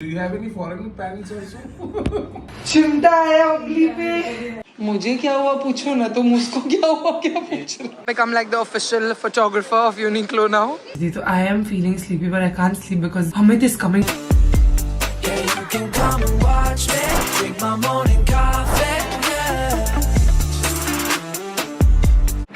Do you have any foreign parents also? चिमटा है उंगली पे। मुझे क्या हुआ पूछो ना, तुम उसको क्या हुआ क्या पूछ रहे हो? Become like the official photographer of Uniqlo now. So I am feeling sleepy, but I can't sleep because Amit is coming. Yeah, you can come and watch me drink my morning coffee.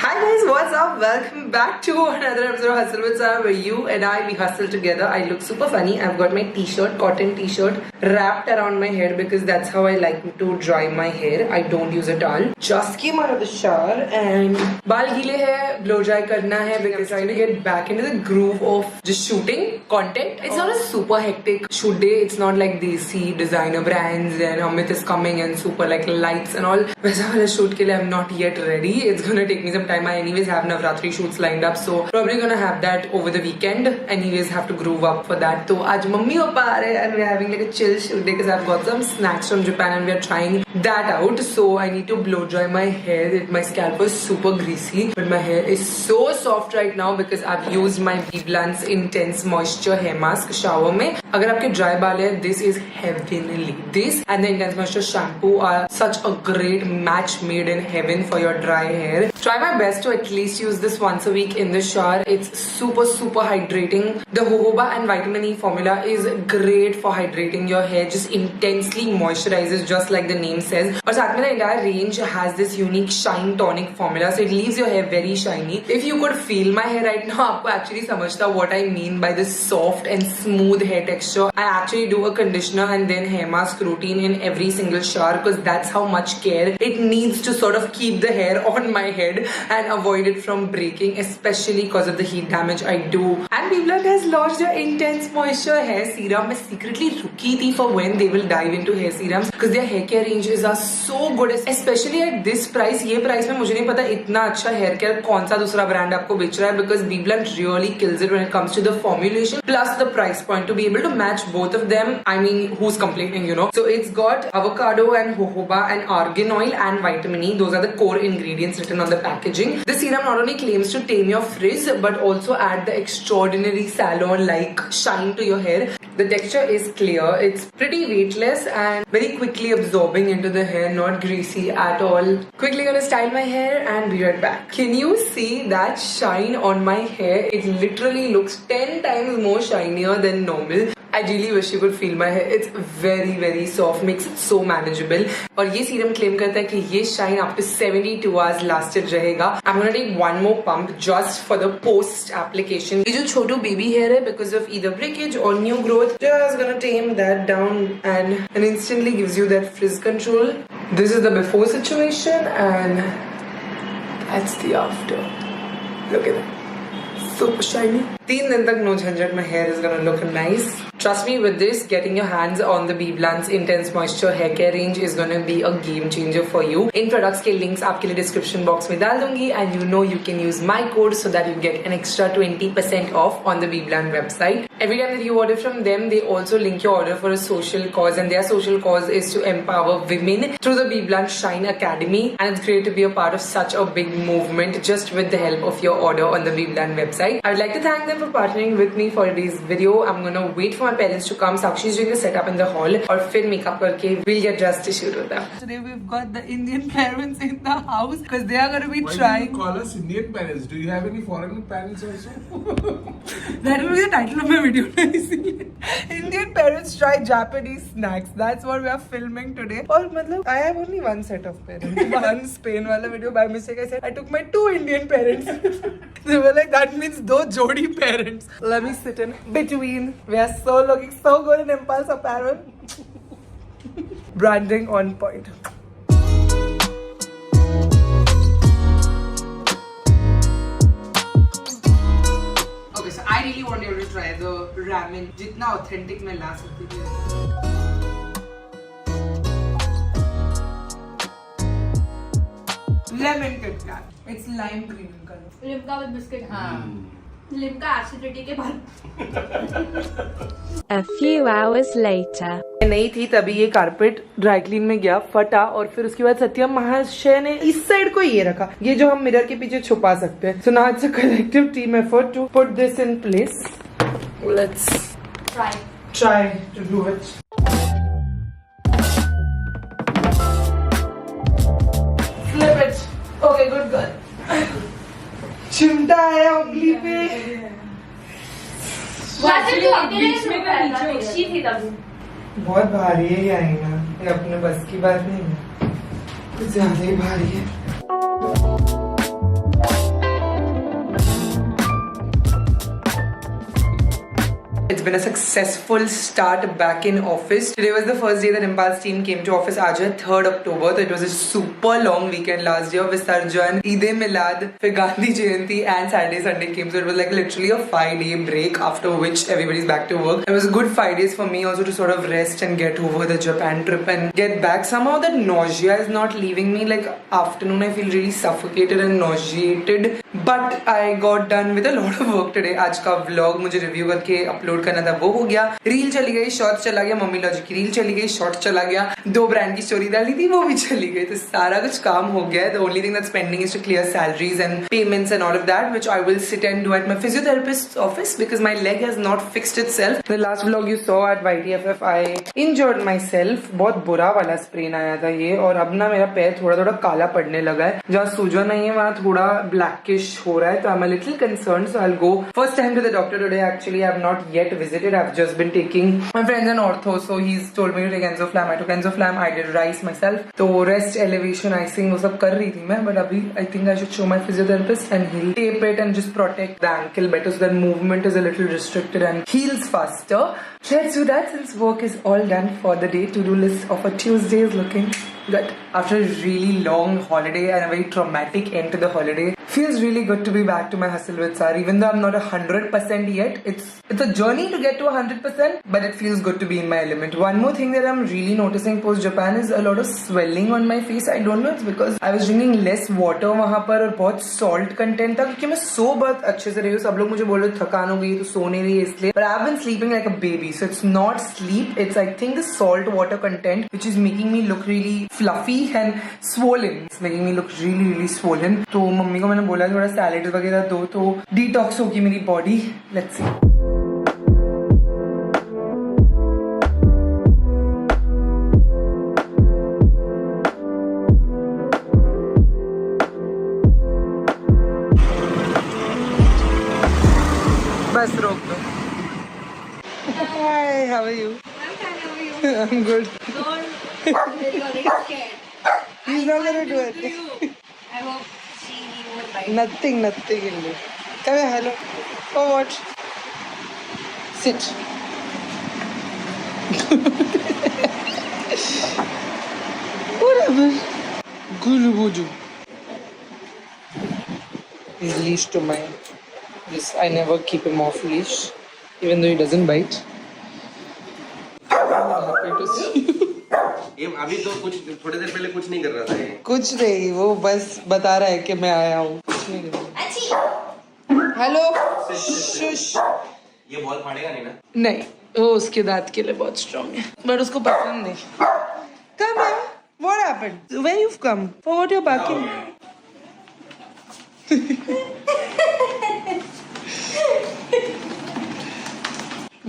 Hi guys, what's up? Welcome back to another episode of Hustle with Sarah, where you and I, we hustle together. I look super funny. I've got my t-shirt, cotton t-shirt wrapped around my hair because that's how I like to dry my hair. I don't use a towel. Just came out of the shower and बाल गीले हैं, blow dry करना है because I'm trying to get back into the groove of just shooting content. It's not a super hectic shoot day. It's not like they see designer brands and Amit is coming and super like lights and all. वैसा वाला shoot के लिए I'm not yet ready. It's gonna take me some time. I anyways have Navratri shoots lined up, so probably gonna have that over the weekend. Anyways, have to groove up for that. So आज mummy papa आ रहे हैं and we're having like a chill shoot day because I've got some snacks from Japan and we're trying that out. So I need to blow dry my hair. My scalp was super greasy, but my hair is so soft right now because I've used my BBlunt's Intense Moisture Hair Mask shower में. अगर आपके dry बाल है, this is heavenly. This and the Intense Moisture shampoo are such a great match made in heaven for your dry hair. Try my best to at least use this once a week in the shower. It's super hydrating. The jojoba and vitamin E formula is great for hydrating your hair. Just intensely moisturizes, just like the name says. और साथ में the entire range has this unique shine tonic formula, so it leaves your hair very shiny. If you could feel my hair right now, आपको actually समझता what I mean by this soft and smooth hair texture. I actually do a conditioner and then hair mask routine in every single shower because that's how much care it needs to sort of keep the hair on my head and avoid it from breaking, especially because of the heat damage I do. And BBlunt has launched their Intense Moisture Hair Serum. मैं secretly रुकी थी for when they will dive into hair serums because their hair care ranges are so good, especially at this price. ये price में मुझे नहीं पता इतना अच्छा hair care कौन सा दूसरा brand आपको बेच रहा है because BBlunt really kills it when it comes to the formulation plus the price point. To be able to match both of them, I mean, who's complaining, you know? So it's got avocado and jojoba and argan oil and vitamin E. Those are the core ingredients written on the packaging. This serum not only claims to tame your frizz but also add the extraordinary salon-like shine to your hair. The texture is clear, it's pretty weightless and very quickly absorbing into the hair, not greasy at all. Quickly gonna style my hair and be right back. Can you see that shine on my hair? It literally looks 10 times more shinier than normal. I really wish you could feel my hair. It's very soft, makes it so manageable. और ये serum claim करता है कि ये shine up to 72 hours lasted रहेगा. I'm gonna take one more pump just for the post application. ये जो छोटू baby hair है because of either breakage or new growth, just gonna tame that down and instantly gives you that frizz control. This is the before situation and that's the after. Look at that. Super shiny. 3 दिन तक no झंझट में hair is gonna look nice. Trust me, with this, getting your hands on the BBlunt's Intense Moisture hair care range is gonna be a game changer for you. In products के links आपके लिए description box में डाल दूंगी and you know you can use my code so that you get an extra 20% off on the BBlunt website. Every time that you order from them, they also link your order for a social cause and their social cause is to empower women through the BBlunt Shine Academy and it's great to be a part of such a big movement just with the help of your order on the BBlunt website. I would like to thank them for partnering with me for today's video. I'm gonna wait for my parents to come. Sakshi's doing the setup in the hall और फिर makeup करके we'll get dressed to shoot with them. Today we've got the Indian parents in the house because they are gonna be trying. Why do you call us Indian parents? Do you have any foreign parents also? That will be the title of my video. Indian parents try Japanese snacks. That's what we are filming today. और मतलब I have only one set of parents. One Spain वाला video by mistake I said I took my 2 Indian parents. They were like that means 2 jodi parents. Let me sit in between. We are so looking so good in Impulse Apparel. Branding on point. Okay, so I really want you to try the ramen. जितना authentic मैं ला सकती थी. Lemon Kit Kat. It's lime green in color. Limca with biscuit. हाँ. Limca acidity के बाद. A few hours later. नहीं थी तभी ये कारपेट ड्राई क्लीन में गया, फटा और फिर उसके बाद सत्यम महाशय ने इस साइड को ये रखा, ये जो हम मिरर के पीछे छुपा सकते हैं. So now it's a collective team effort to put this in place. Let's try. try to do it. Flip it. Okay, good girl. चिमटा आया उंगली पे. बहुत भारी है ये आईना. ये अपने बस की बात नहीं है. कुछ ज्यादा ही भारी है. It's been a successful start back in office. Today was the first day that Impulse team came to office. आज है 3rd October, so it was a super long weekend last year. Visarjan, Eid-e-Milad, फिर Gandhi Jayanti and Saturday, Sunday came. So it was like literally a 5-day break after which everybody's back to work. It was a good 5 days for me also to sort of rest and get over the Japan trip and get back. Somehow that nausea is not leaving me. Like afternoon I feel really suffocated and nauseated. But I got done with a lot of work today. आज का vlog मुझे review करके upload करना था, वो हो गया. Reel चली गई, शॉर्ट्स चला गया, मम्मी लॉजिक की रील चली गई, शॉर्ट्स चला गया, 2 ब्रांड की स्टोरी डाली थी, वो भी चली गई. तो सारा कुछ काम हो गया. The only thing that's pending is to clear salaries and payments and all of that, which I will sit and do at my physiotherapist's office because my leg has not fixed itself. The last vlog you saw at YTFF, I injured myself. बहुत बुरा वाला sprain आया था ये, और अब ना मेरा पैर थोड़ा थोड़ा काला पड़ने लगा है. जहाँ सूजन नहीं है वहाँ थोड़ा blackish हो रहा है, तो I'm a little concerned. So I'll go first time to the doctor today. Actually, I have not yet visited. I've just been taking my friends an ortho, so he's told me to take Enzoflam. I took Enzoflam. I did rice myself. तो rest, elevation, icing वो सब कर रही थी मैं, but अभी I think I should show my physiotherapist and he'll tape it and just protect the ankle better so that movement is a little restricted and heals faster. Let's do that since work is all done for the day. To-do list of a Tuesday is looking good. After a really long holiday and a very traumatic end to the holiday, feels really good to be back to my hustle with Sar. Even though I'm not 100% yet, it's a journey to get to 100%, but it feels good to be in my element. One more thing that I'm really noticing post Japan is a lot of swelling on my face. I don't know, it's because I was drinking less water वहाँ पर, और बहुत salt content था, क्योंकि मैं सो बहुत अच्छे से रही हूँ. सब लोग मुझे बोल रहे थकान हो गई तो सो नहीं रही है इसलिए, but I've been sleeping like a baby. So it's not sleep, it's I think the salt water content which is making me look really fluffy and swollen. It's making me look really really swollen. तो mummy को मैंने बोला थोड़ा salad वगैरह दो तो detox होगी मेरी बॉडी. Let's see. बस रोक दो. Hi, how are you? I'm good. He's not gonna do it. I hope she won't bite. Nothing in me. Come here, hello. For what? Sit. Whatever. Gulu Buju. He's leashed to mine. This I never keep him off leash, even though he doesn't bite. I'm happy to see you. अभी तो कुछ थोड़ी देर पहले कुछ नहीं कर रहा था ये. कुछ नहीं, वो बस बता रहा है कि मैं आया हूँ. कुछ नहीं कर रहा. हेलो. शुश. ये बॉल फाड़ेगा नहीं ना? नहीं, वो उसके दांत के लिए बहुत स्ट्रॉन्ग है, बट उसको पसंद नहीं. Come here. What happened? Where you've come? For what you're barking?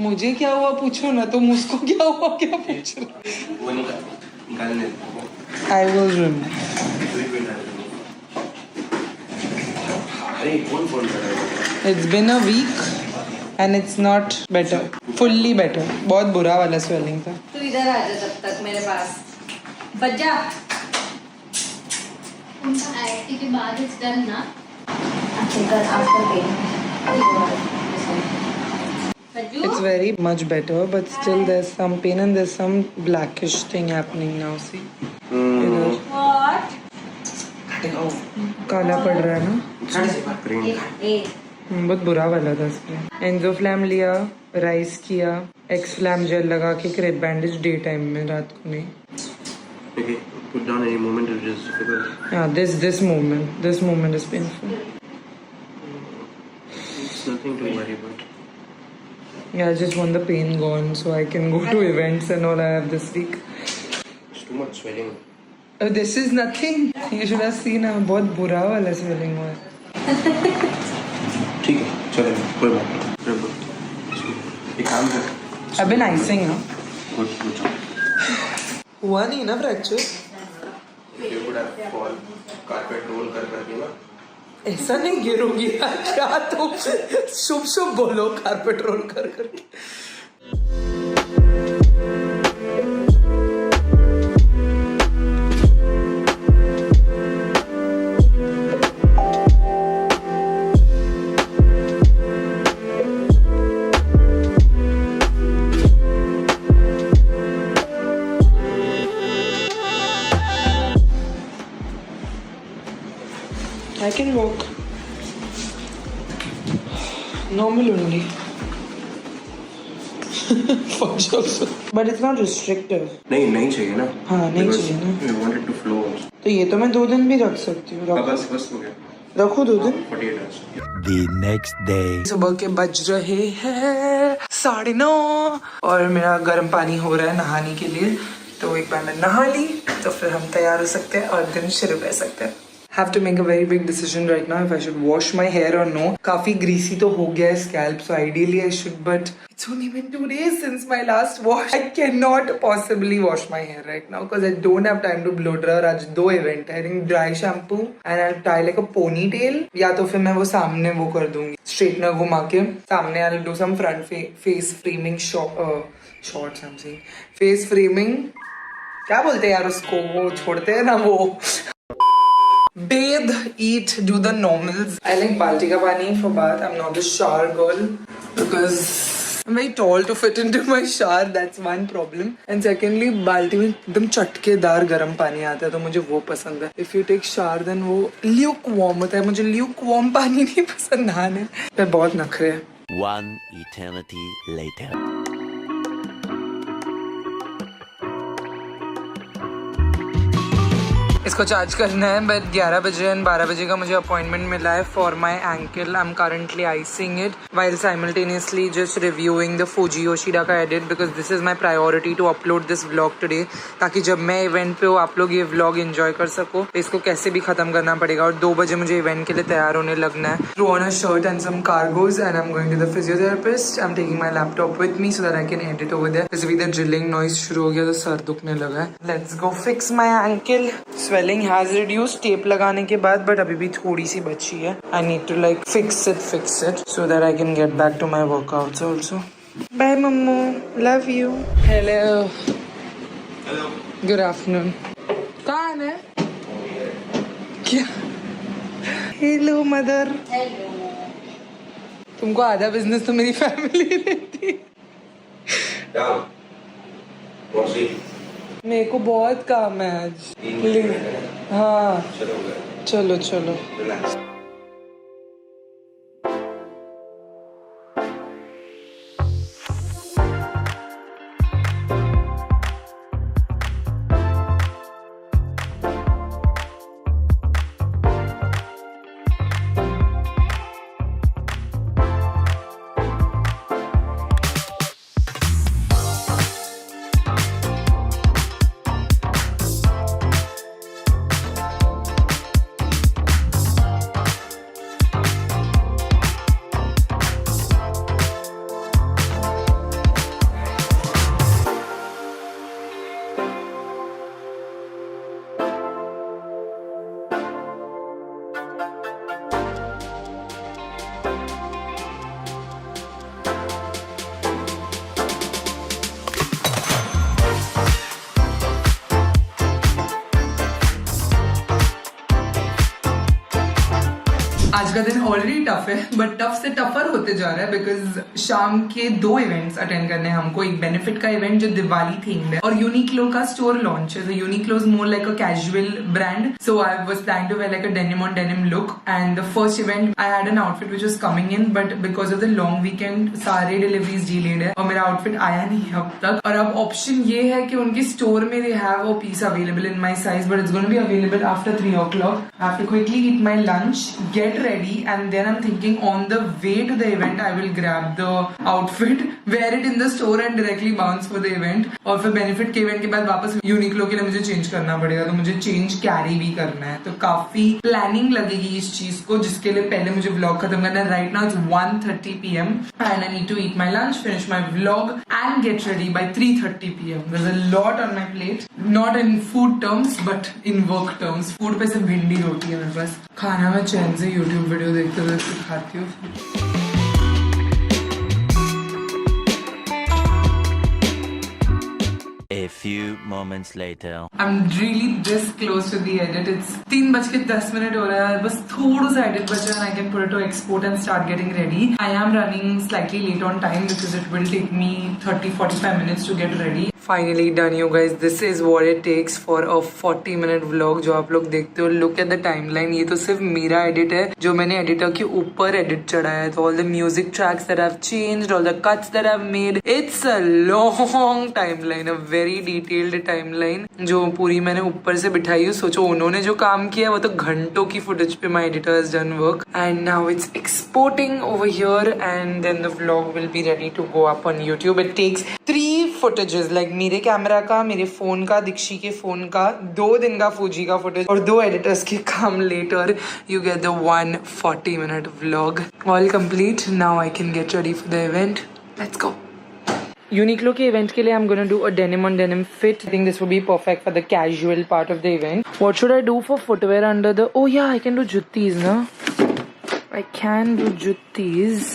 मुझे क्या हुआ पूछो ना, तुम उसको क्या हुआ क्या पूछ रहे. वो निकालने दो. I will remember. अरे कौन कर रहा है? It's been a week and it's not better. Fully better. बहुत बुरा वाला swelling था. तू इधर आ जा तब तक मेरे पास. बच जा. उनका आईटी के बाद इट्स डन ना. अच्छा कर after pain. It's very much better, but still there's some pain and there's some blackish thing happening now. See? इधर What? काला पड़ रहा है ना. बहुत बुरा वाला था इसमें. एंजोफ्लैम लिया, राइस किया, एक्सफ्लैम जेल लगा के क्रेप बैंडेज डे टाइम में, रात को नहीं. Okay, put down any movement is just difficult. Yeah, this movement is painful. It's nothing to worry about. Yeah, I just want the pain gone so I can go to events and all I have this week. It's too much swelling. Oh, this is nothing. You should have seen. बहुत बुरा वाला swelling हुआ है. ठीक है, चलो कोई बात नहीं. एक काम कर, I've been icing, huh? Good job. हुआ नहीं ना fracture? You could have fall carpet roll करके ना. ऐसा नहीं गिरोगी यार, क्या तुम शुभ शुभ बोलो कारपेट रोल कर करके. I can walk. Normal only. Fudge also. But it's not restrictive. नहीं चाहिए ना. हाँ, नहीं Because चाहिए ना. We want it to flow. तो ये तो मैं 2 दिन भी रख सकती हूँ. बस हो गया. रखो 2 दिन. 48 hours. The next day. सुबह के बज रहे हैं 9:30 और मेरा गर्म पानी हो रहा है नहाने के लिए. तो एक बार मैं नहा ली तो फिर हम तैयार हो सकते हैं और दिन शुरू कर सकते हैं. Have to make a very big decision right now if I should wash my hair or no. काफी greasy तो हो गया है scalp, so ideally I should, but it's only been 2 days since my last wash. I cannot possibly wash my hair right now because I don't have time to blow dry. और आज 2 event है. I think dry shampoo and I'll tie like a ponytail. या तो फिर मैं वो सामने वो कर दूंगी straightener घुमा के सामने. I'll do some front face framing shots. I'm saying face framing. क्या बोलते हैं यार उसको, वो छोड़ते हैं ना वो. Bathe, eat, do the normals. I like balti ka pani for bath. I'm not a shower girl because I'm very tall to fit into my shower. That's one problem. And secondly, balti में एकदम चटकेदार गर्म पानी आता है तो मुझे वो पसंद है. If you take shower then वो lukewarm होता है. मुझे lukewarm पानी नहीं पसंद नहाने. पे बहुत नखरे हैं. One eternity later. इसको चार्ज करना है बट 11 बजे एंड 12 बजे का मुझे अपॉइंटमेंट मिला है for my ankle. I am currently icing it while simultaneously just reviewing the Fuji Yoshida का edit because this is my priority to upload this vlog today ताकि जब मैं इवेंट पे हो आप लोग ये व्लॉग एंजॉय कर सको. तो इसको कैसे भी खत्म करना पड़ेगा और 2 बजे मुझे इवेंट के लिए तैयार होने लगना है. Throw on a shirt and some cargos and I am going to the physiotherapist. I am taking my laptop with me so that I can edit over there. जैसे भी द ड्रिलिंग नॉइज शुरू हो गया तो sir दुखने लगा है. Let's go fix my ankle. Swelling has reduced tape लगाने के बाद बट अभी भी थोड़ी सी बची है. I need to like fix it so that I can get back to my workouts also. Bye मम्मू, love you. Hello good afternoon. कहाँ है क्या? Hello mother. तुमको आधा बिजनेस तो मेरी फैमिली देती है. मेरे को बहुत काम है आज. हाँ चलो. आज का दिन ऑलरेडी टफ है बट टफ से टफर होते जा रहा है बिकॉज शाम के 2 इवेंट्स अटेंड करने हैं हमको. एक बेनिफिट का इवेंट जो दिवाली थीम्ड है और यूनिक्लो का स्टोर लॉन्च है. Uniqlo is more like a casual brand so I was planning to wear like a denim on denim look and the first event I had an outfit which was coming in but because of the long weekend सारे deliveries delayed है और मेरा outfit आया नहीं है अब तक. और अब ऑप्शन ये है कि उनके स्टोर में they have a piece available in my size but it's gonna be available after 3 o'clock. I have to quickly eat my lunch, get ready ready and then I'm thinking on the way to the event I will grab the outfit, wear it in the store and directly bounce for the event. और फिर benefit के event के बाद वापस Uniqlo के लिए मुझे change करना पड़ेगा, तो मुझे चेंज कैरी भी करना है, तो काफी प्लानिंग लगेगी इस चीज को, जिसके लिए पहले मुझे व्लॉग खत्म करना है. Right now it's 1:30 PM and I need to eat my lunch, finish my vlog and get ready by 3:30 PM. There's a lot on my plate, not in food terms but in work terms. Food पे सिर्फ भिंडी रोटी है मेरे पास. खाना मैं चैन से YouTube video देखते हुए खाती हूँ. A few moments later. I'm really this close to the edit. It's 3:10 हो रहा है, बस थोड़ा सा edit बचा and I can put it to export and start getting ready. I am running slightly late on time because it will take me 30-45 minutes to get ready. Finally done you guys. This is what it takes for a 40-minute vlog जो आप लोग देखते हो. Look at the timeline. ये तो सिर्फ मेरा edit है जो मैंने editor के ऊपर edit चढ़ाया है. तो all the music tracks that I've changed, all the cuts that I've made. It's a long timeline, a very detailed timeline जो पूरी मैंने ऊपर से बिठाई है. सोचो उन्होंने जो काम किया वो तो घंटों की footage पे my editor has done work. And now it's exporting over here and then the vlog will be ready to go up on YouTube. It takes 3 footages like मेरे कैमरा का, मेरे फोन का, दीक्षी के फोन का, 2 दिन का Fuji का footage और 2 एडिटर्स के काम later you get the 140-minute vlog all complete. Now I can get ready for the event. Let's go. Uniqlo के event के लिए I'm gonna do a denim on denim fit. I think this will be perfect for the casual part of the event. What should I do for footwear under the? Oh yeah, I can do juttis, na? I can do juttis.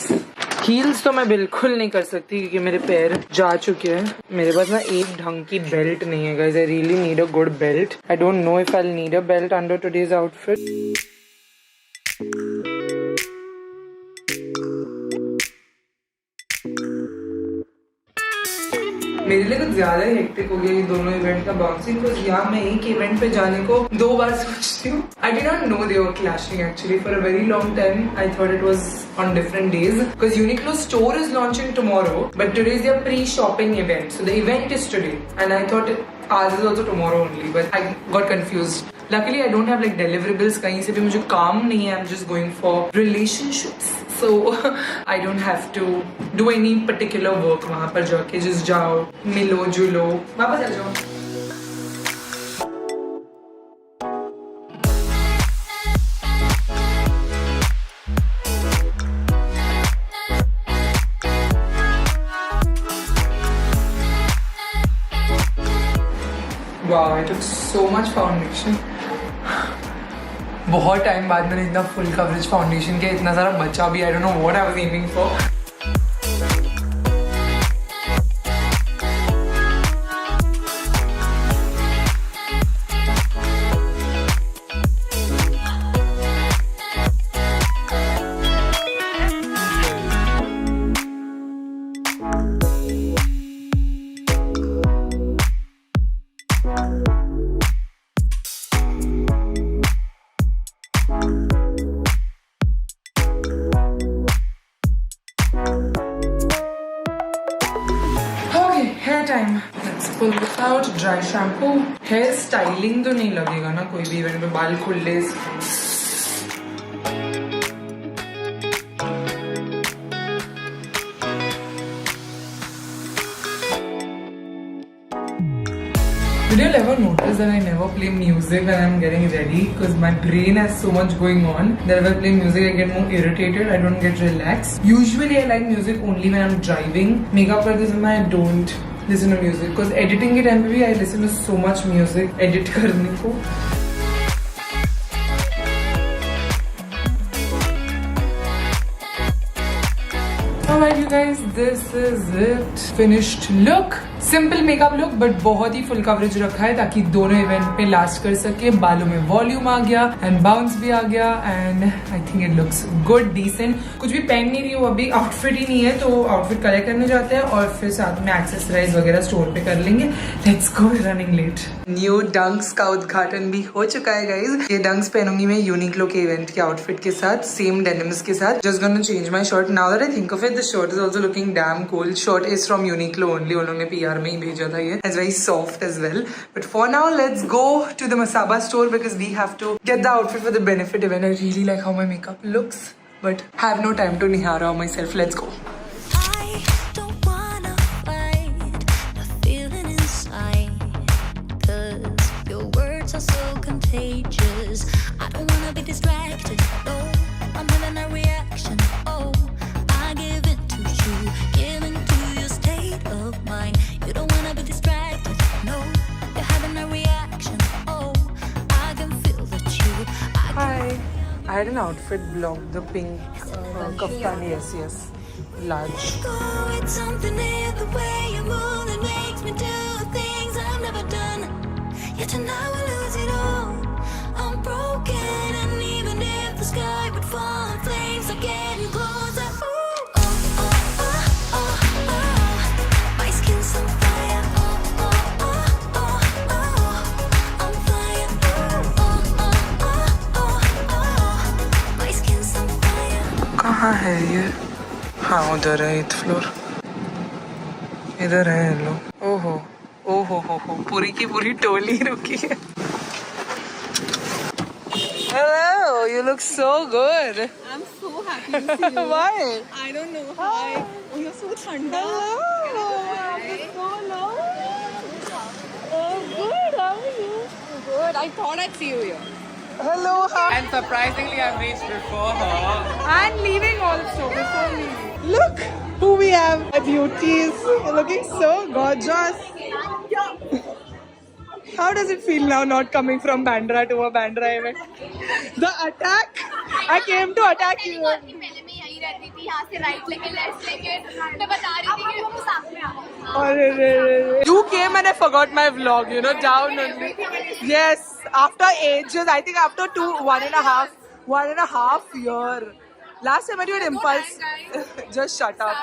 Heels तो मैं बिल्कुल नहीं कर सकती क्योंकि मेरे पैर जा चुके हैं. मेरे पास ना एक ढंग की बेल्ट नहीं है guys. I really need a good belt. I don't know if I will need a belt under today's outfit. मेरे लिए कुछ ज्यादा ही हेक्टिक हो गया ये दोनों इवेंट का बाउंसिंग. बिकॉज यहाँ मैं एक इवेंट पे जाने को 2 बार सोचती हूँ. I did not know they were clashing actually for a very long time. I thought it was on different days because Uniqlo store is launching tomorrow but today is their pre-shopping event, so the event is today and I thought ours is also tomorrow only but I got confused. Luckily I don't have like deliverables, कहीं से भी मुझे काम नहीं है. I'm just going for relationships, so I don't have to do any particular work. वहाँ पर जाके just जाओ, मिलो जुलो, वापस आ जाओ. Wow, I took so much foundation. बहुत टाइम बाद मैंने इतना फुल कवरेज फाउंडेशन किया, इतना सारा बचा भी. I don't know what I was aiming for. Hair time. Let's pull this out. Dry shampoo. Hair styling तो नहीं लगेगा ना कोई भी इवेंट में. बाल खुले. Did you ever notice that I never play music when I'm getting ready because my brain has so much going on that if I play music I get more irritated, I don't get relaxed. Usually I like music only when I'm driving. Makeup करते समय I don't listen to music because editing के time पे भी I listen to so much music edit करने को. Alright you guys, this is it. Finished look. Simple makeup look but बहुत ही full coverage रखा है ताकि दोनों इवेंट पे लास्ट कर सके. बालों में वॉल्यूम आ गया एंड बाउंस भी आ गया and I think it looks good decent. कुछ भी पहन नहीं रही हूँ अभी, आउटफिट ही नहीं है तो आउटफिट कलेक्ट करने जाते हैं और फिर साथ में एक्सेसरीज वगैरह स्टोर पे कर लेंगे. Let's go, running late. New Dunks का उद्घाटन भी हो चुका है गाइज. ये डंक्स पहनूंगी मैं यूनिक्लो के इवेंट के आउटफिट के साथ, सेम डेनिम्स के साथ. Just gonna change my shirt. Now that I think of it, the shirt is also looking damn cool. Shirt is from Uniqlo only. उन्होंने PR बाजार में ही भेजा था ये. It's very soft as well. But for now, let's go to the Masaba store because we have to get the outfit for the benefit event. I really like how my makeup looks, but have no time to nihara myself. Let's go. I don't wanna fight the feeling inside, 'cause your words are so contagious. I don't wanna be distracted. No, I'm having a reaction. Oh, I give in to you, give in to your state of mind. You don't wanna be distracted. No, you're having a reaction. Oh, I can feel that you. Hi. I had an outfit blog, the pink kaftan. Yes. Large. Oh, it's something in the way you move that makes me do things I've never done. Yet tonight I lose it all. I'm broken, and even if the sky would fall and flames are getting closer. Ooh, oh, oh, oh, oh, oh. My skin's on fire. Oh, oh, oh, oh, oh. I'm fire. Ooh, oh, oh, oh, oh, oh. My skin's on fire. कहाँ है ये? हाँ उधर है 8th floor. इधर है लो. ओहो हो पूरी की पूरी टोली रुकी है. Hello, you look so good. I'm so happy to see you. Why? I don't know. Hi. Oh, you're so thanda. Hello. After so long. Oh, good. How are you? Good. I thought I'd see you here. Hello. How? And surprisingly, I've reached before her. And leaving also before leaving. Look who we have. My beauties. You're looking so gorgeous. How does it feel now not coming from Bandra to a Bandra event? The attack! I came to attack you. पहले मैं यहीं रहती थी, यहाँ से right लेके left लेके मैं बता रही थी कि वो साथ में आ. You came and I forgot my vlog, you know, down only. Yes, after ages, I think after 1.5 year. Last time I did Impulse. Just shut up.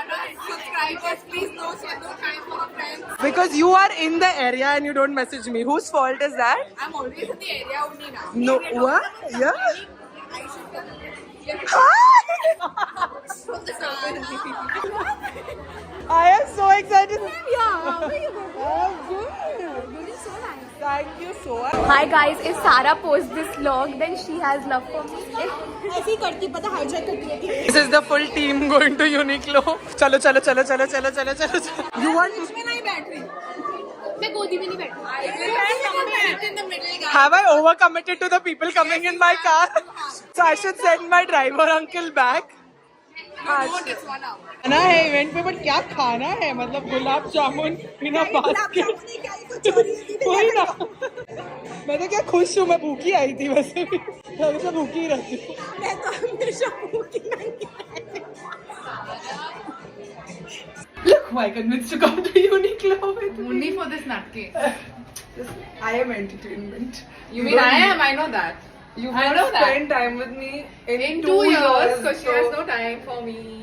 Subscribers, please no share no time for a friend. Because you are in the area and you don't message me. Whose fault is that? I'm always in the area only now. No, what? Yeah? I am so excited. Yeah, how are you? I'm good. You're so nice. Thank you so much. Hi guys, if Sara posts this vlog, then she has love for me. ऐसी करती पता hijack करती रहती है. This is the full team going to Uniqlo. चलो. You want? इसमें नहीं बैठ रही. मैं गोदी में नहीं बैठी. In the middle. Have I overcommitted to the people coming in my car? So I should send my driver uncle back. खाना है इवेंट पे, बट क्या खाना है? मतलब गुलाब जामुन बिना बास्केट. वही ना. मैं तो क्या खुश हूँ. मैं भूखी आई थी वैसे भी. मैं हमेशा भूखी ही रहती हूँ. मैं तो हमेशा भूखी नहीं. Look, who I convinced to come to Uniqlo with me. Only for this nutcase. I am entertainment. You mean I am? I know that. You I will know that. spend time with me in 2 years, because she so- has no time for me.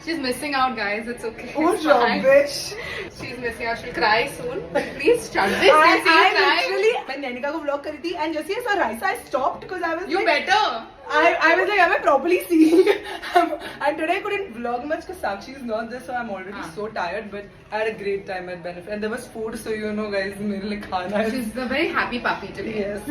She's missing out, guys. It's okay. Oh, It's fine. rubbish. She's missing out. She'll cry soon. Please shut this. I See you cry. literally मैं नैनिका को vlog करी थी and जैसे I saw Raisa, I stopped because I was You like, better. I was like, am I properly seeing? And today I couldn't vlog much because Sakshi is not there, so I'm already so tired. But I had a great time at Benefit, and there was food, so you know, guys, मेरे लिए खाना है. She's a very happy puppy today. Yes.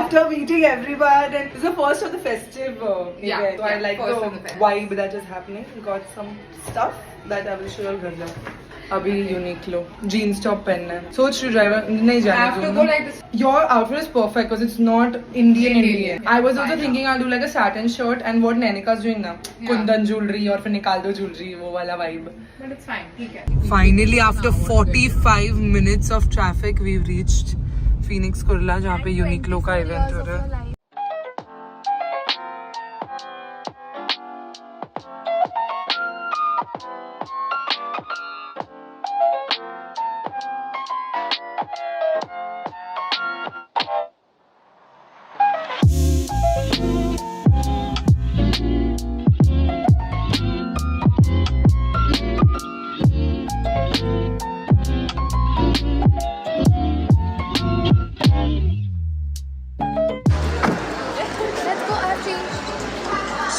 After meeting everyone, and it's the first of the festive Yeah, event, so I yeah, like first the of the fest. vibe that is happening. Got some stuff that I will show you घर जाके. अभी Uniqlo jeans top पहनना है. सोच रही driver नहीं I have जाने to दूँ. go like this. Your outfit is perfect because it's not Indian. Indian. I was also Fine. thinking I'll do like a satin shirt and what Nainika's doing now. Yeah. Kundan jewelry और फिर निकाल दो jewelry वो वाला vibe. But it's fine. ठीक है. Finally, after 45 minutes of traffic, we've reached Phoenix Kurla जहाँ पे Uniqlo का event हो रहा है.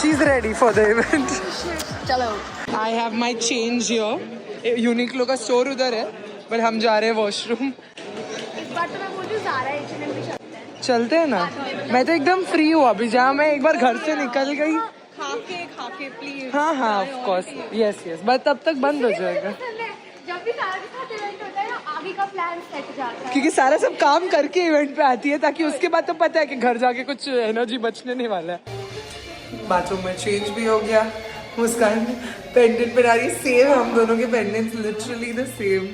She's ready for the event. चलो. I have my change here. Uniqlo का store उधर है. बट हम जा रहे हैं वॉशरूम. इस बार तो मैं बोल रही हूँ Zara H&M भी चलते हैं. चलते हैं ना. मैं तो एकदम फ्री हूँ अभी. जहाँ मैं एक बार घर से निकल गई. खाके प्लीज. हाँ ऑफ कोर्स. यस बट तब तक बंद हो जाएगा. जब भी सारा के साथ इवेंट होता है ना आगे का प्लान सेट जाता है. क्योंकि सारा सब काम करके इवेंट पे आती है ताकि उसके बाद तो पता है कि घर जाके कुछ एनर्जी बचने नहीं वाला है. बाथरूम में चेंज भी हो गया. मुस्कान पेंडेंट पहना रही है. सेम हम दोनों के pendants literally the same.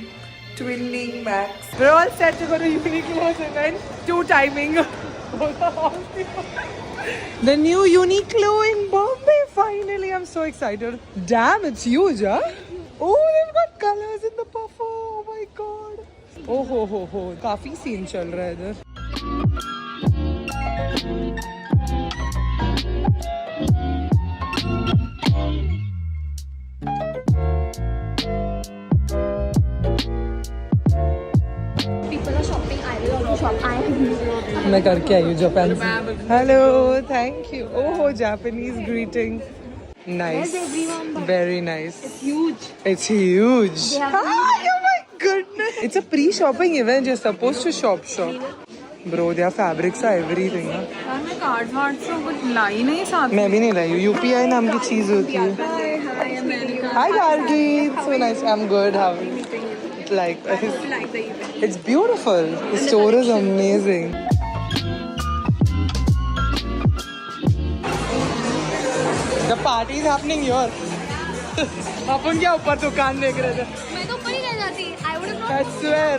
Twinning max. We're all set to go to Uniqlo's event. 2 timing. The new Uniqlo in Bombay. Finally, I'm so excited. Damn, it's huge, huh? Oh, they've got colors in the puffer. Oh my god. Oh ho. काफी scene चल रहा है इधर. People are shopping. I will also shop. I am. मैं करके आई हूँ Japan से. Hello, thank you. Oh, Japanese greeting. Nice. Very nice. It's huge. It's huge. They have Oh my goodness. It's a pre-shopping event. You're supposed to shop. Bro, their fabrics are everything. Huh? यार मैं card ward से कुछ लाई नहीं साथ. मैं भी नहीं लाई हूँ. UPI नाम की चीज होती है. Hi Gargi. So nice. I'm good. How are you? Like it's beautiful. The store is amazing. The party is happening here. अपन क्या ऊपर दुकान देख रहे थे. मैं तो ऊपर ही रह जाती. I would have not. I swear.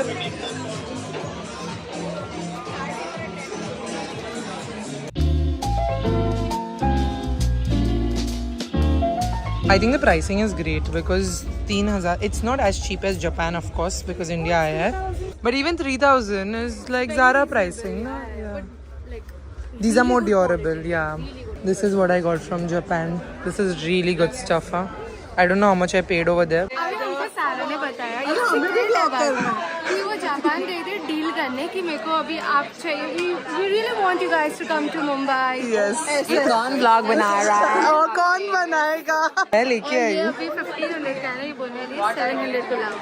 I think the pricing is great because 3,000. It's not as cheap as Japan, of course, because India I have. But even 3,000 is like Zara pricing. No? Yeah. These are more durable. Yeah. This is what I got from Japan. This is really good stuff. Huh? I don't know how much I paid over there. अभी हमको सारा ने बताया ये secret लगा कि वो Japan गए थे डील करने कि मेरे को अभी आप चाहिए. We really want you guys to come to Mumbai. Yes. कौन ब्लॉग बना रहा है? और कौन बनाएगा? मैं लेके आई ये हूँ. अभी 1500 का है ना. ये बोलने वाली 700 को लाओ.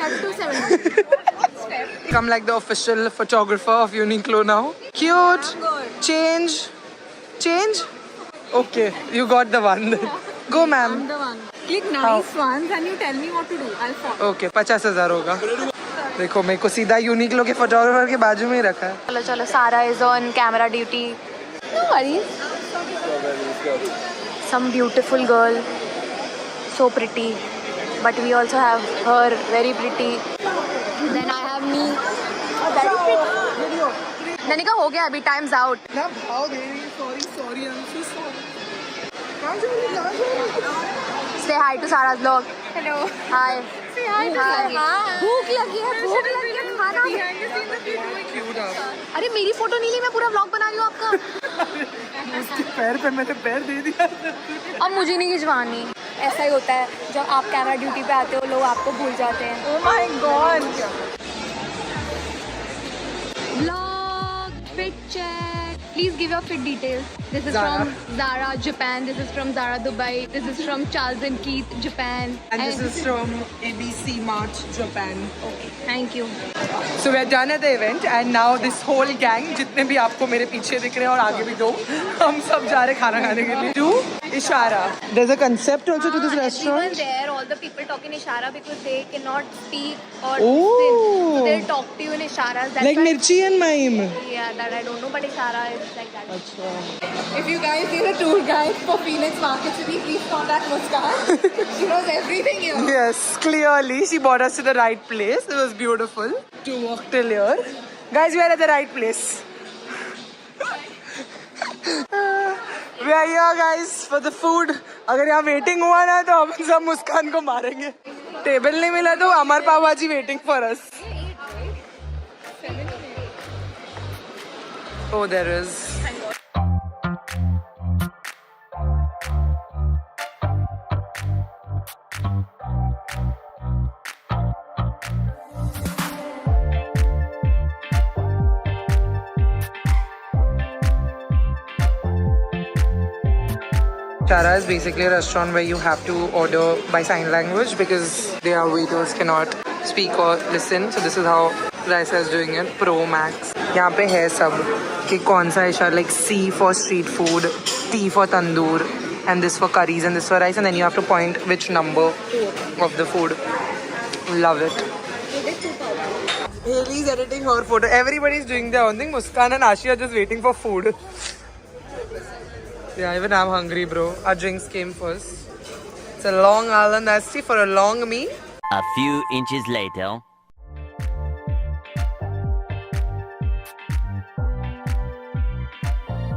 700 to 700. Come like the official photographer of Uniqlo now. Cute. Change. Okay, you got the one. Go, ma'am. The one. Click nice ones and you tell me what to do. I'll follow. Okay, 50,000 होगा. देखो मेरे को सीधा Uniqlo के photographer के बाजू में ही रखा है. चलो Sara is on camera duty. No worries. Some beautiful girl, so pretty, but we also have her, very pretty. Then I have me, very pretty. मैंने कहा हो गया अभी, time's out. ना भाव दे रही है. Sorry, I'm so sorry. Say hi to Sara's vlog. Hello. Hi. Say hi to Sara. भूख लगी है खाना. अरे मेरी फोटो नहीं ली, मैं पूरा व्लॉग बना रही हूँ आपका. उसके पैर पे मैंने पैर दे दिया. अब मुझे नहीं खिंचवानी. ऐसा ही होता है जब आप कैमरा ड्यूटी पे आते हो, लोग आपको भूल जाते हैं. Oh my God. Vlog, fit check. Please give your fit details. This is Zara. from Zara, Japan. This is from Zara, Dubai. This is from Charles & Keith, Japan. And this is from ABC March, Japan. Okay, thank you. So we're done at the event and now this whole gang, जितने भी आपको मेरे पीछे दिख रहे हैं और आगे भी दो, हम सब जा रहे खाना खाने के लिए. To Ishara. There's a concept also to this restaurant. Everyone there, all the people talk in Ishara because they cannot speak or Oh. listen. So they'll talk to you in Isharas. That's Like why- Mirchi and Mime. Yeah, that I don't know, but Ishara is like that. If you guys need a tour guide for Phoenix Market City, please contact Muskan. She knows everything here. Yes, clearly she brought us to the right place. It was beautiful to walk till here. Guys, we are at the right place. We are here, guys, for the food. अगर यहाँ waiting हुआ ना तो हम सब मुस्कान को मारेंगे. Table नहीं मिला तो अमर पाव भाजी waiting for us. Oh, there is. Ishara is basically a restaurant where you have to order by sign language because their waiters cannot speak or listen. So this is how Raisa is doing it. Pro Max. यहाँ पे है सब कि कौन सा इशारा, like C for street food, T for tandoor, and this for curries and this for rice, and then you have to point which number of the food. Love it. Haley's editing her photo. Everybody's doing their own thing. Muskan and Ashi are just waiting for food. Yeah, even I'm hungry, bro. Our drinks came first. It's a long Island iced tea for a long me. A few inches later.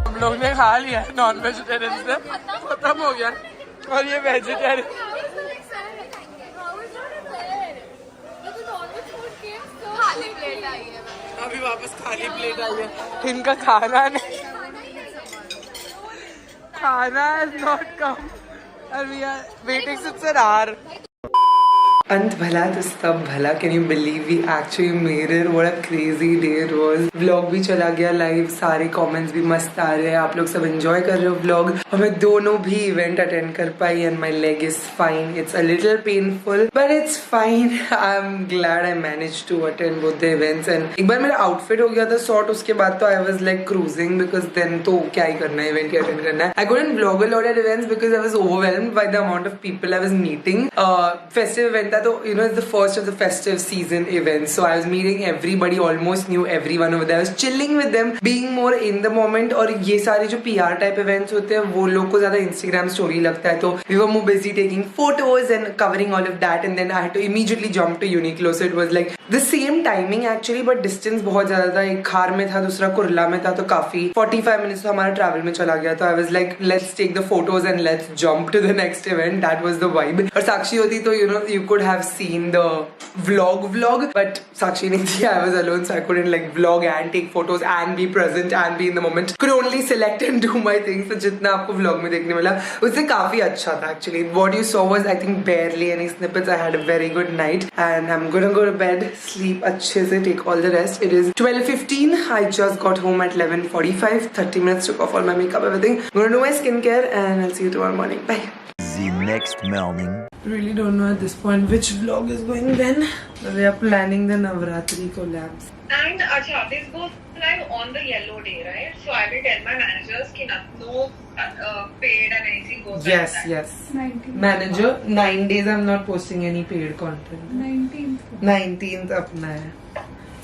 हम लोग ने खा लिया है non vegetarian से, खत्म हो गया और ये वेजिटेरियन. अभी वापस खाली प्लेट आई है. इनका खाना नहीं, खाना has not come and we are waiting since an hour. अंत भला तो सब भला. Can you believe we actually made it? What a crazy day it was. Vlog भी चला गया live, सारे comments भी मस्त आ रहे हैं, आप लोग सब enjoy कर रहे हो vlog. और मैं दोनों भी event attend कर पाई and my leg is fine. It's a little painful but it's fine. I'm glad I managed to attend both the events. And एक बार मेरा outfit हो गया था sort, उसके बाद तो I was like cruising because then तो क्या ही करना है, event ही attend करना है. I couldn't vlog a lot at events because I was overwhelmed by the amount of people I was meeting. Festive event था तो you know it's the first of the festive season events, so I was meeting everybody, almost knew everyone over there. I was chilling with them, being more in the moment. और ये सारे जो PR type events होते हैं वो लोग को ज़्यादा Instagram story लगता है, तो we were more busy taking photos and covering all of that, and then I had to immediately jump to Uniqlo, so it was like the same timing actually but distance बहुत ज़्यादा था. एक खार में था, दूसरा कुर्ला में था, तो काफ़ी 45 minutes तो हमारा travel में चला गया. तो I was like let's take the photos and let's jump to the next event. That was the vibe. और साक्षी होती तो you know you could have seen the vlog, but Sakshi nahi thi. I was alone, so I couldn't like vlog and take photos and be present and be in the moment. Could only select and do my things. So जितना आपको vlog में देखने मिला उससे काफी अच्छा था actually. What you saw was I think barely any snippets. I had a very good night and I'm gonna go to bed, sleep अच्छे से, take all the rest. It is 12:15. I just got home at 11:45. 30 minutes took off all my makeup, everything. I'm gonna do my skincare and I'll see you tomorrow morning. Bye. The next morning. Really don't know at this point which vlog is going when. We are planning the Navratri collabs. And acha, this goes live on the yellow day, right? So I will tell my managers ki no paid and anything goes Yes, like that. yes. 19th. Manager, 9 days I'm not posting any paid content. 19th अपना है.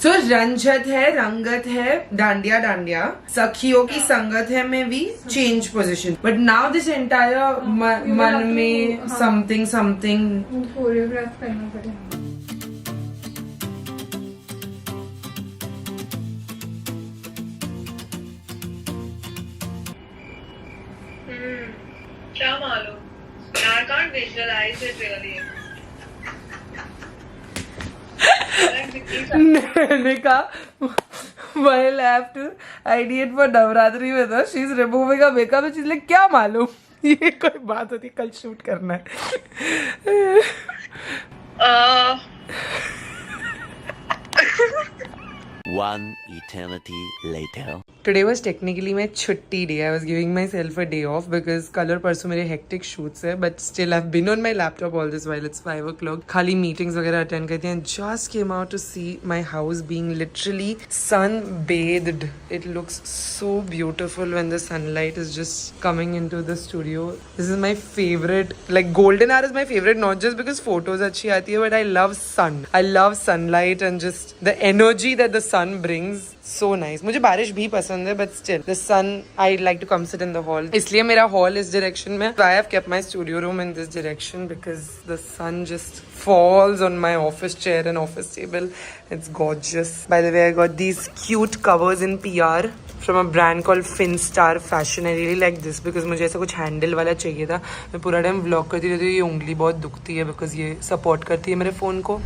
So Ranjat है, रंगत है, डांडिया डांडिया, सखियों की संगत है में भी change position. But now this entire मन में something कोरियोग्राफ करना पड़ेगा. क्या मालूम? I can't visualize it really. मैंने कहा while I have to ideate for Navratri with her, she's removing her makeup and she's like क्या मालूम, ये कोई बात होती, कल शूट करना है. One eternity later. Today was technically my छुट्टी day. I was giving myself a day off because कल और परसों मेरे hectic shoots है, but still I've been on my laptop all this while. It's 5 o'clock. खाली meetings वगैरह attend करती हैं. Just came out to see my house being literally sun-bathed. It looks so beautiful when the sunlight is just coming into the studio. This is my favorite. Like golden hour is my favorite, not just because photos अच्छी आती है, but I love sun. I love sunlight and just the energy that the sun brings. So nice. मुझे बारिश भी पसंद है, but still the sun, I like to come sit in the hall. इसलिए मेरा hall इस direction में. I have kept my studio room in this direction because the sun just falls on my office chair and office table. It's gorgeous. By the way, I got these cute covers in PR from a brand called Finstar Fashion. I really like this because मुझे ऐसा कुछ handle वाला चाहिए था. मैं पूरा time vlog करती रहती हूँ, ये उंगली बहुत दुखती है because ये सपोर्ट करती है मेरे फ़ोन को.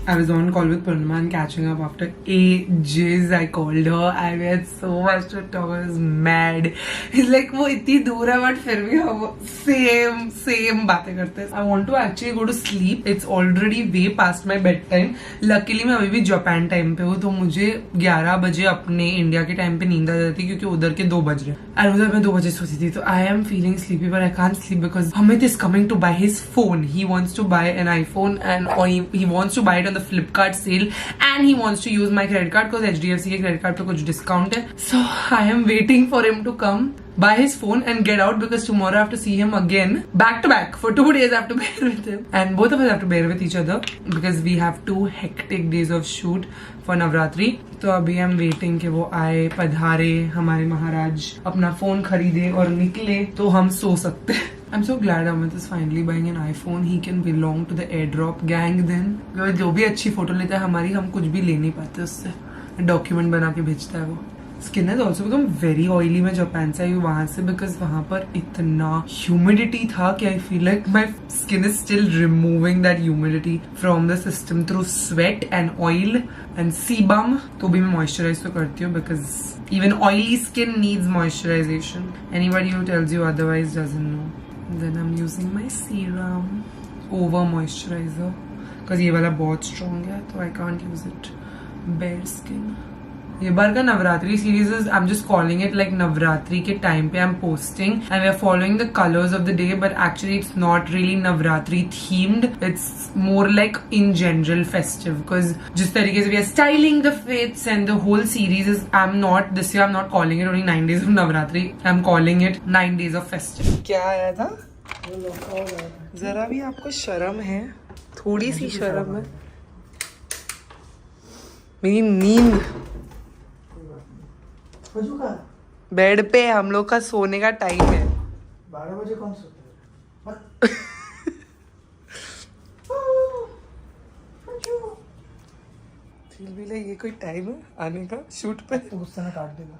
I was on call with Purnima and catching up after ages. I called her. I had so much to talk. I was mad. It's like वो इतनी दूर है but फिर भी हम same बातें करते हैं. I want to actually go to sleep. It's already way past my bedtime. Luckily मैं अभी भी जापान टाइम पे हूँ तो मुझे 11 बजे अपने इंडिया के टाइम पे नींद आ जाती क्योंकि उधर के 2 बज रहे हैं. और उधर मैं 2 बजे सोती थी तो I am feeling sleepy but I can't sleep because Hamid is coming to buy his phone. He wants to buy an iPhone and he wants to buy it on the Flipkart sale and he wants to use my credit card because HDFC के credit card पे कुछ discount है. So I am waiting for him to come, buy his phone and get out because tomorrow I have to see him again back to back for 2 days. I have to bear with him and both of us have to bear with each other because we have 2 hectic days of shoot for Navratri. तो अभी I'm waiting कि वो आए, पधारे, हमारे महाराज अपना phone खरीदे और निकले तो हम सो सकते हैं. I'm so glad Amit is finally buying an iPhone. He can belong to the airdrop gang then. जो भी अच्छी फोटो लेता है हमारी, हम कुछ भी ले नहीं पाते उससे. डॉक्यूमेंट बना के भेजता है वो. Skin has also become very oily. मैं जापान से आई हूँ वहाँ से because वहाँ पर इतना humidity था कि I feel like my skin is still removing that humidity from the system through sweat and oil and sebum. तो भी मैं moisturize तो करती हूँ because even oily skin needs moisturization. Anybody who tells you otherwise doesn't know. Then I'm using my serum over moisturizer because ये वाला बहुत strong है तो I can't use it bare skin. ये बार का Navratri series is I am just calling it like Navratri के time पे I am posting and we are following the colours of the day but actually it's not really Navratri themed. It's more like in general festive because जिस तरीके से we are styling the fits and the whole series is I am not this year I am not calling it only 9 days of Navratri. I am calling it 9 days of festive. क्या आया था? जरा भी आपको शर्म है? थोड़ी सी शर्म है? मेरी नींद बेड पे हम लोग का सोने का टाइम है. 12 बजे कौन सोता है? ये कोई टाइम है आने का शूट पे? गुस्सा ना काट देगा.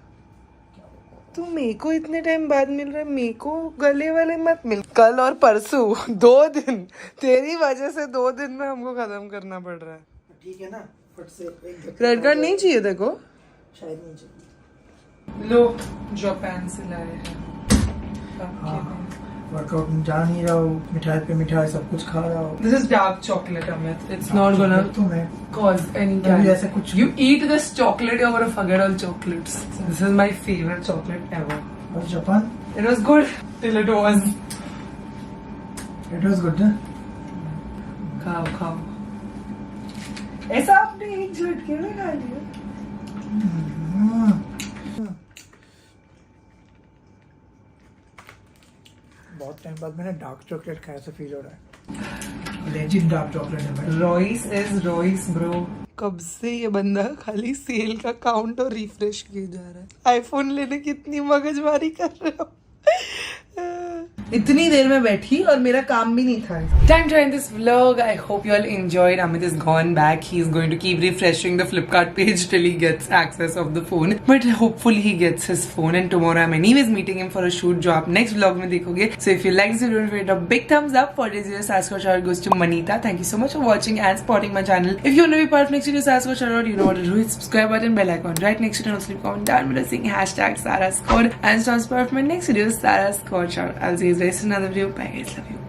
तू मेरे को इतने टाइम बाद मिल रहा है, मेरे को गले वाले मत मिल. कल और परसों 2 दिन तेरी वजह से 2 दिन में हमको खत्म करना पड़ रहा है. ठीक है ना, फट से क्रेडिट कार्ड नहीं चाहिए देखो. शायद नहीं चाहिए. लो जापान से लाए हैं. वर्कआउट में जा नहीं रहा हूँ, मिठाई पे मिठाई सब कुछ खा रहा हूँ. This is dark chocolate, Amit. It's not gonna cause any cancer. ऐसा कुछ. You eat this chocolate, you're gonna forget all chocolates. This is my favorite chocolate ever. और Japan? It was good till it was. It was good, ना? खाओ. ऐसा आपने एक झटके में खा लिया? बहुत टाइम बाद मैंने डार्क चॉकलेट खाया ऐसा फील हो रहा है. लेजिट डार्क चॉकलेट है भाई. Royce is Royce bro. कब से ये बंदा खाली सेल का काउंट और रिफ्रेश किए जा रहा है. आईफोन लेने की इतनी मगजमारी कर रहे हो. इतनी देर में बैठी और मेरा काम भी नहीं था. Time to end this vlog. I hope you all enjoyed. Amit is gone back. He is going to keep refreshing the Flipkart page till he gets access of the phone. But hopefully he gets his phone. And tomorrow I'm anyways meeting him for a shoot जो आप next vlog में देखोगे. So if you like this video, give it a big thumbs up. For this video, Sasquatch Shout goes to Manita. Thank you so much for watching and supporting my channel. If you want to be part of next video Sasquatch Shout, you know what to do. Hit subscribe button, bell icon right next to it. Also leave comment down below saying #SarahSquad and stand for my next video Sarah Squad Shout. I'll see you guys in another video. Bye guys, love you.